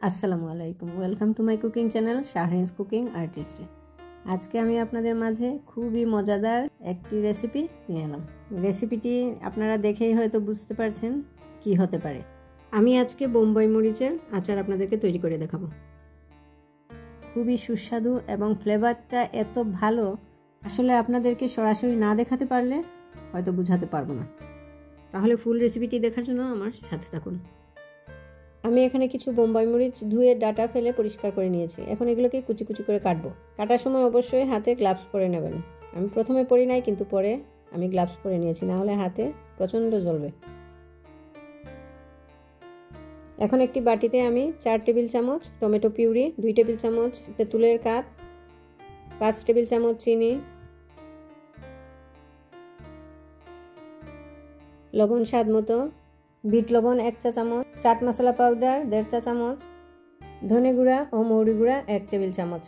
আসসালামু আলাইকুম, welcome to my cooking channel Shahrin's cooking artist. আজকে আমি আপনাদের মাঝে খুবই মজাদার একটি রেসিপি নিয়ে এলাম। রেসিপিটি আপনারা দেখেই হয়তো বুঝতে পারছেন কি হতে পারে। আমি আজকে বোম্বাই মরিচের আচার আপনাদেরকে তৈরি করে দেখাবো। খুবই সুস্বাদু এবং ফ্লেভারটা এত ভালো, আসলে আপনাদেরকে সরাসরি না দেখাতে পারলে হয়তো বুঝাতে পারবো না। তাহলে ফুল রেসিপিটি দেখার জন্য আমার সাথে থাকুন। আমি এখানে কিছু বোম্বাই মরিচ ধুয়ে ডাটা ফেলে পরিষ্কার করে নিয়েছি। এখন এগুলোকে কুচি কুচি করে কাটবো। কাটার সময় অবশ্যই হাতে গ্লাভস পরে নেবেন। আমি প্রথমে পরি নাই, কিন্তু পরে আমি গ্লাভস পরে নিয়েছি, না হলে হাতে প্রচণ্ড জ্বলবে। এখন একটি বাটিতে আমি 4 টেবিল চামচ টমেটো পিউরি, 2 টেবিল চামচ তেঁতুলের কাঠ, 5 টেবিল চামচ চিনি, লবণ স্বাদ মতো, বিট লবণ 1 চা চামচ, চাট মশলা পাউডার 1.5 চা চামচ, ধনে গুঁড়া ও মৌরি গুঁড়া 1 টেবিল চামচ,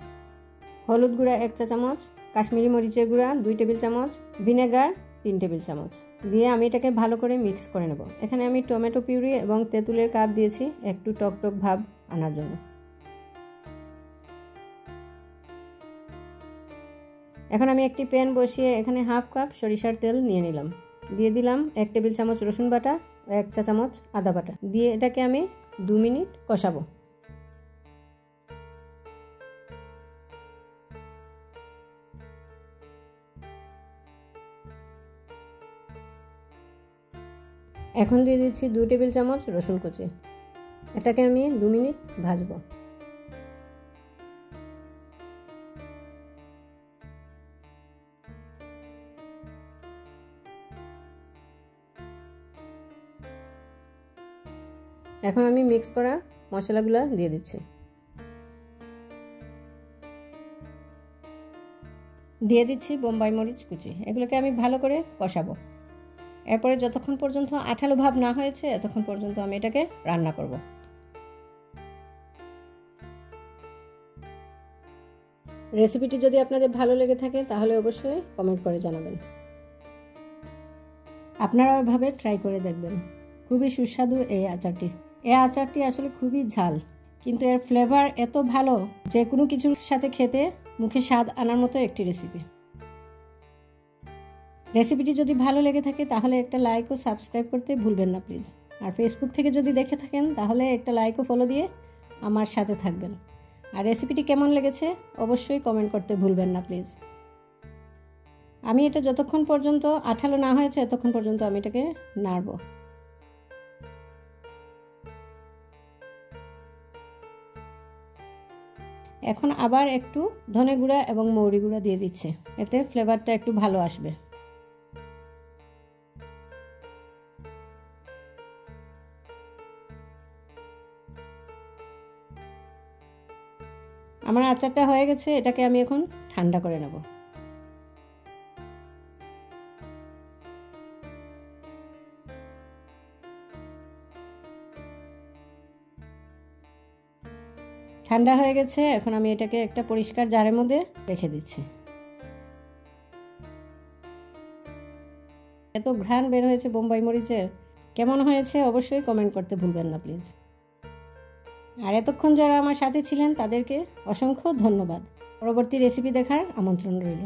হলুদ গুঁড়া 1 চা চামচ, কাশ্মীরি মরিচের গুঁড়া 2 টেবিল চামচ, ভিনেগার 3 টেবিল চামচ দিয়ে আমি এটাকে ভালো করে মিক্স করে নেব। এখানে আমি টমেটো পিউরি এবং তেঁতুলের কাঠ দিয়েছি একটু টক টক ভাব আনার জন্য। এখন আমি একটি প্যান বসিয়ে এখানে হাফ কাপ সরিষার তেল নিয়ে নিলাম। দিয়ে দিলাম 1 টেবিল চামচ রসুন বাটা, 1 চা চামচ আদা বাটা দিয়ে এটাকে আমি 2 মিনিট কষাবো। এখন দিয়ে দিচ্ছি 2 টেবিল চামচ রসুন কুচি। এটাকে আমি 2 মিনিট ভাজবো। এখন আমি মিক্স করা মশলাগুলো দিয়ে দিচ্ছি। দিয়ে দিচ্ছি বোম্বাই মরিচ কুচি। এগুলোকে আমি ভালো করে কষাবো। এরপরে যতক্ষণ পর্যন্ত আঠালো ভাব না হয়েছে ততক্ষণ পর্যন্ত আমি এটাকে রান্না করব। রেসিপিটি যদি আপনাদের ভালো লেগে থাকে তাহলে অবশ্যই কমেন্ট করে জানাবেন। আপনারা এভাবে ট্রাই করে দেখবেন। খুবই সুস্বাদু এই আচারটি। এই আচারটি আসলে খুবই ঝাল, কিন্তু এর ফ্লেভার এত ভালো যে কোনো কিছুর সাথে খেতে মুখে স্বাদ আনার মতো একটি রেসিপি। রেসিপিটি যদি ভালো লেগে থাকে তাহলে একটা লাইক ও সাবস্ক্রাইব করতে ভুলবেন না প্লিজ। আর ফেসবুক থেকে যদি দেখে থাকেন তাহলে একটা লাইক ও ফলো দিয়ে আমার সাথে থাকবেন। আর রেসিপিটি কেমন লেগেছে অবশ্যই কমেন্ট করতে ভুলবেন না প্লিজ। আমি এটা যতক্ষণ পর্যন্ত আঠালো না হয়েছে ততক্ষণ পর্যন্ত আমি এটাকে নাড়ব। এখন আবার একটু ধনে গুঁড়া এবং মৌরি গুঁড়া দিয়ে দিচ্ছি, এতে ফ্লেভারটা একটু ভালো আসবে। আমার আচারটা হয়ে গেছে, এটাকে আমি এখন ঠান্ডা করে নেব। ঠান্ডা হয়ে গেছে, এখন আমি এটাকে একটা পরিষ্কার জারের মধ্যে রেখে দিচ্ছি। এত ঘ্রাণ বের হয়েছে বোম্বাই মরিচের, কেমন হয়েছে অবশ্যই কমেন্ট করতে ভুলবেন না প্লিজ। আর এতক্ষণ যারা আমার সাথে ছিলেন তাদেরকে অসংখ্য ধন্যবাদ। পরবর্তী রেসিপি দেখার আমন্ত্রণ রইল।